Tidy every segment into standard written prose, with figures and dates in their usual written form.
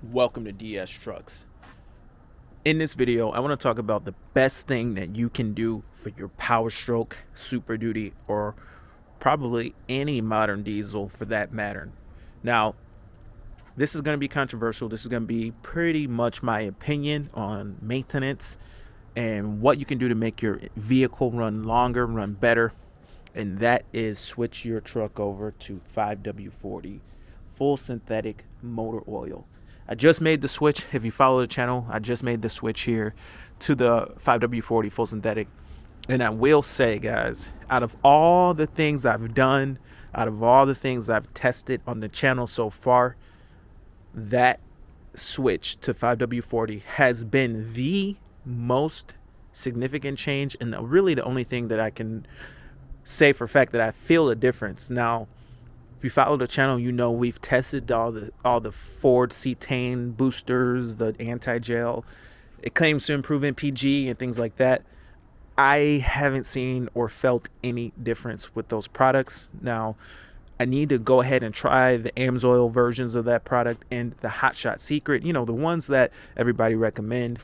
Welcome to DS Trucks. In this video, I want to talk about the best thing that you can do for your Powerstroke, Super Duty, or probably any modern diesel for that matter. Now, this is going to be controversial. This is going to be pretty much my opinion on maintenance and what you can do to make your vehicle run longer, run better. And that is switch your truck over to 5W40 full synthetic motor oil. I just made the switch. If you follow the channel, I just made the switch here to the 5W40 full synthetic. And I will say, guys, out of all the things I've done, out of all the things I've tested on the channel so far, that switch to 5W40 has been the most significant change, and really the only thing that I can say for a fact that I feel a difference. Now, if you follow the channel, you know we've tested all the Ford cetane boosters, the anti-gel. It claims to improve MPG and things like that. I haven't seen or felt any difference with those products. Now, I need to go ahead and try the AMSOIL versions of that product and the Hot Shot Secret, the ones that everybody recommend,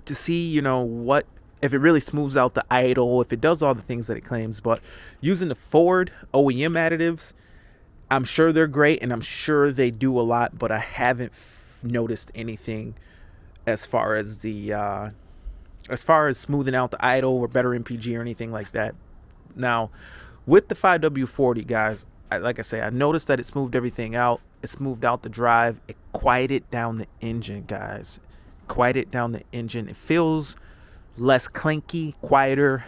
to see, what, if it really smooths out the idle, if it does all the things that it claims. But using the Ford OEM additives, I'm sure they're great and I'm sure they do a lot, but I haven't noticed anything as far as smoothing out the idle or better MPG or anything like that. Now, with the 5W40, guys, like I say, I noticed that it smoothed everything out. It smoothed out the drive. It quieted down the engine, guys. Quieted down the engine. It feels less clanky, quieter.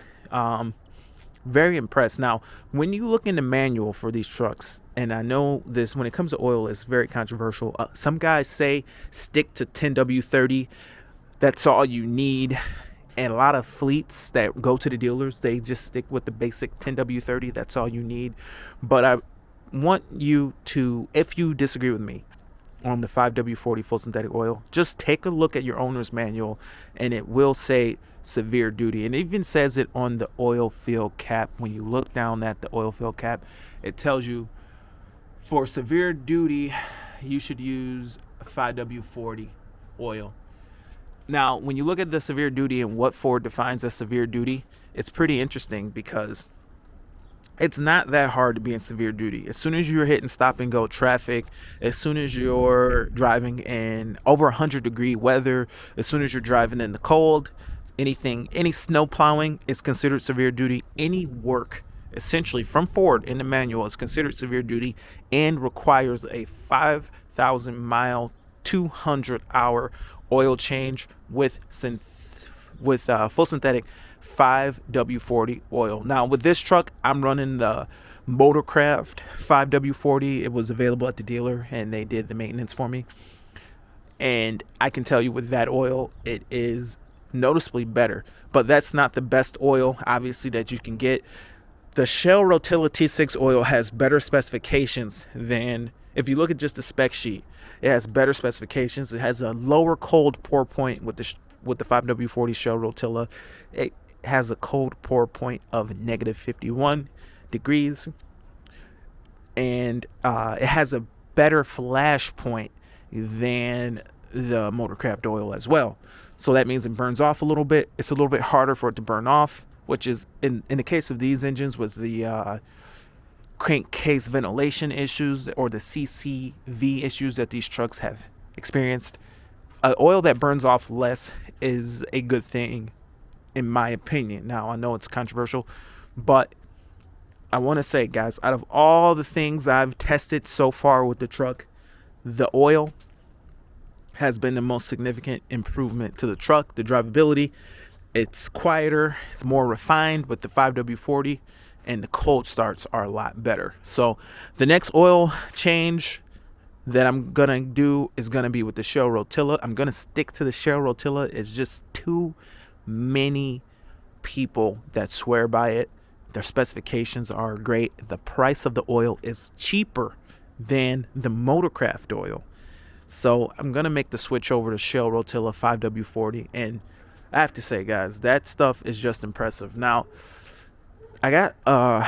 Very impressed. Now, when you look in the manual for these trucks, and I know this, when it comes to oil, it's very controversial. Some guys say stick to 10W30. That's all you need. And a lot of fleets that go to the dealers, they just stick with the basic 10W30. That's all you need. But I want you to, if you disagree with me on the 5W40 full synthetic oil, just take a look at your owner's manual and it will say severe duty. And it even says it on the oil fill cap. When you look down at the oil fill cap, it tells you for severe duty, you should use 5W40 oil. Now, when you look at the severe duty and what Ford defines as severe duty, it's pretty interesting because it's not that hard to be in severe duty. As soon as you're hitting stop and go traffic, as soon as you're driving in over 100-degree weather, as soon as you're driving in the cold, any snow plowing is considered severe duty. Any work essentially from Ford in the manual is considered severe duty and requires a 5,000 mile, 200-hour oil change with full synthetic 5W40 oil. Now, with this truck, I'm running the Motorcraft 5W40. It was available at the dealer and they did the maintenance for me. And I can tell you with that oil, it is noticeably better. But that's not the best oil, obviously, that you can get. The Shell Rotilla T6 oil has better specifications than, if you look at just the spec sheet, it has better specifications. It has a lower cold pour point with the 5W40 Shell Rotilla. It has a cold pour point of negative 51 degrees. And it has a better flash point than the Motorcraft oil as well. So that means it burns off a little bit. It's a little bit harder for it to burn off, which is, in the case of these engines with the crankcase ventilation issues or the CCV issues that these trucks have experienced, oil that burns off less is a good thing, in my opinion. Now, I know it's controversial, but I want to say, guys, out of all the things I've tested so far with the truck, the oil has been the most significant improvement to the truck. The drivability, it's quieter, it's more refined with the 5W40, and the cold starts are a lot better. So the next oil change that I'm gonna do is gonna be with the Shell Rotilla. I'm gonna stick to the Shell Rotilla. It's just too many people that swear by it. Their specifications are great. The price of the oil is cheaper than the Motorcraft oil. So I'm gonna make the switch over to Shell Rotilla 5W40, and I have to say, guys, that stuff is just impressive. Now, I got a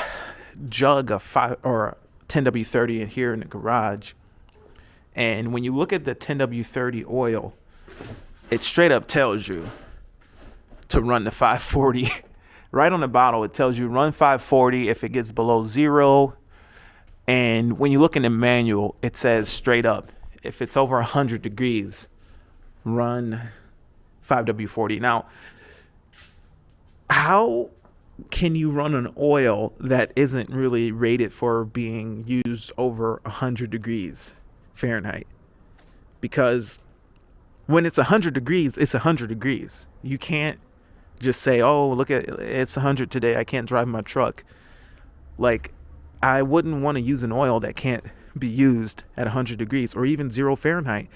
jug of 10W30 in here in the garage, And when you look at the 10W30 oil, it straight up tells you to run the 540. Right on the bottle, it tells you run 540 if it gets below 0. And when you look in the manual, it says straight up, if it's over 100 degrees, run 5W40. Now, how can you run an oil that isn't really rated for being used over 100 degrees Fahrenheit? Because when it's 100 degrees, it's 100 degrees. You can't just say, oh, look at it's 100 today, I can't drive my truck. Like, I wouldn't want to use an oil that can't be used at 100 degrees or even 0 Fahrenheit.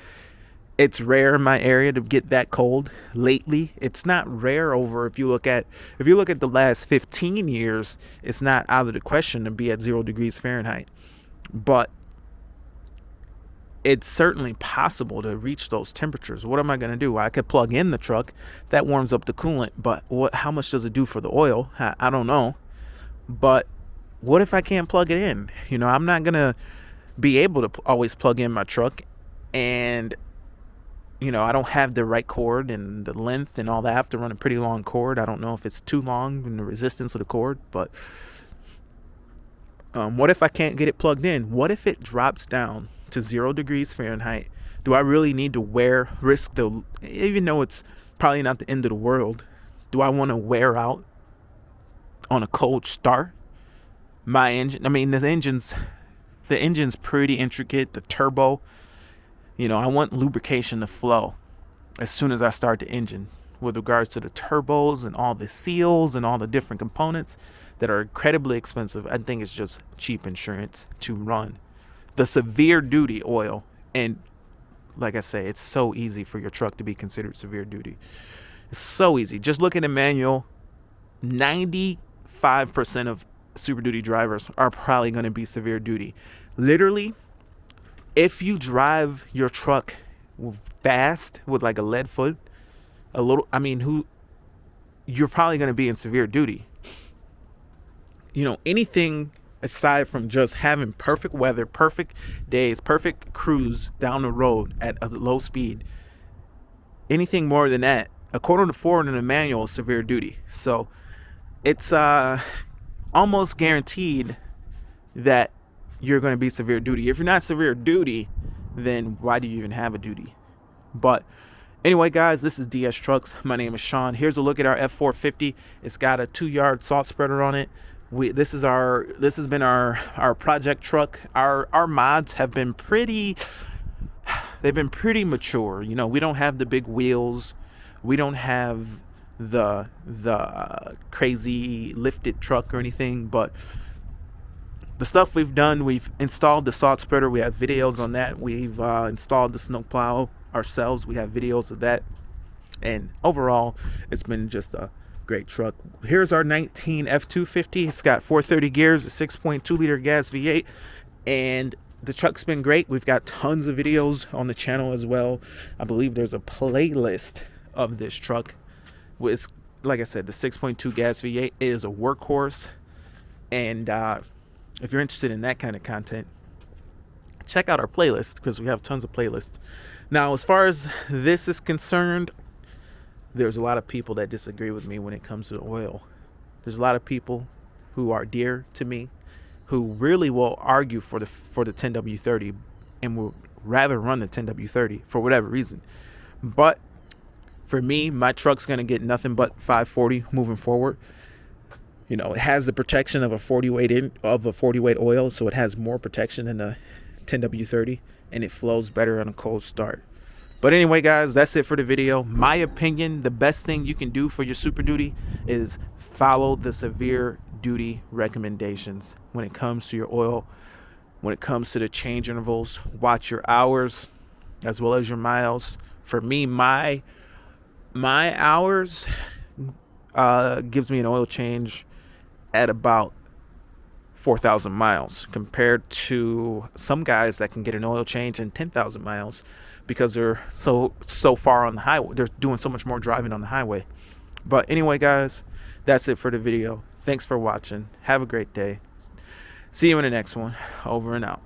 It's rare in my area to get that cold lately. It's not rare over if you look at the last 15 years, it's not out of the question to be at 0 degrees Fahrenheit. But it's certainly possible to reach those temperatures. What am I going to do? I could plug in the truck. That warms up the coolant. But how much does it do for the oil? I don't know. But what if I can't plug it in? You know, I'm not going to be able to always plug in my truck. And, you know, I don't have the right cord and the length and all that. I have to run a pretty long cord. I don't know if it's too long and the resistance of the cord. But what if I can't get it plugged in? What if it drops down to 0 degrees Fahrenheit? Do I really need to risk even though it's probably not the end of the world, do I want to wear out on a cold start my engine? I mean, the engine's pretty intricate. The turbo, you know, I want lubrication to flow as soon as I start the engine with regards to the turbos and all the seals and all the different components that are incredibly expensive. I think it's just cheap insurance to run the severe duty oil. And like I say, it's so easy for your truck to be considered severe duty. It's so easy. Just look at the manual. 95% of Super Duty drivers are probably going to be severe duty. Literally, if you drive your truck fast with like a lead foot, you're probably going to be in severe duty. You know, anything aside from just having perfect weather, perfect days, perfect cruise down the road at a low speed, anything more than that, according to Ford in the manual, is severe duty. So it's almost guaranteed that you're going to be severe duty. If you're not severe duty, then why do you even have a duty? But anyway, guys, this is DS Trucks. My name is Sean. Here's a look at our F450. It's got a 2-yard salt spreader on it. This has been our project truck. Our mods have been pretty mature. You know, we don't have the big wheels. We don't have the crazy lifted truck or anything, but the stuff we've done, we've installed the salt spreader. We have videos on that. We've installed the snowplow ourselves. We have videos of that. And overall, it's been just a great truck. Here's our 19 F250. It's got 430 gears, a 6.2 liter gas V8, and the truck's been great. We've got tons of videos on the channel as well. I believe there's a playlist of this truck. With, like I said, the 6.2 gas V8 is a workhorse. And if you're interested in that kind of content, check out our playlist, because we have tons of playlists. Now, as far as this is concerned, there's a lot of people that disagree with me when it comes to oil. There's a lot of people who are dear to me who really will argue for the 10W30 and will rather run the 10W30 for whatever reason. But for me, my truck's going to get nothing but 540 moving forward. You know, it has the protection of a 40 weight oil, so it has more protection than the 10W30, and it flows better on a cold start. But anyway, guys, that's it for the video. My opinion, the best thing you can do for your Super Duty is follow the severe duty recommendations when it comes to your oil, when it comes to the change intervals. Watch your hours as well as your miles. For me, my hours gives me an oil change at about 4,000 miles compared to some guys that can get an oil change in 10,000 miles because they're so far on the highway. They're doing so much more driving on the highway. But anyway, guys, that's it for the video. Thanks for watching. Have a great day. See you in the next one. Over and out.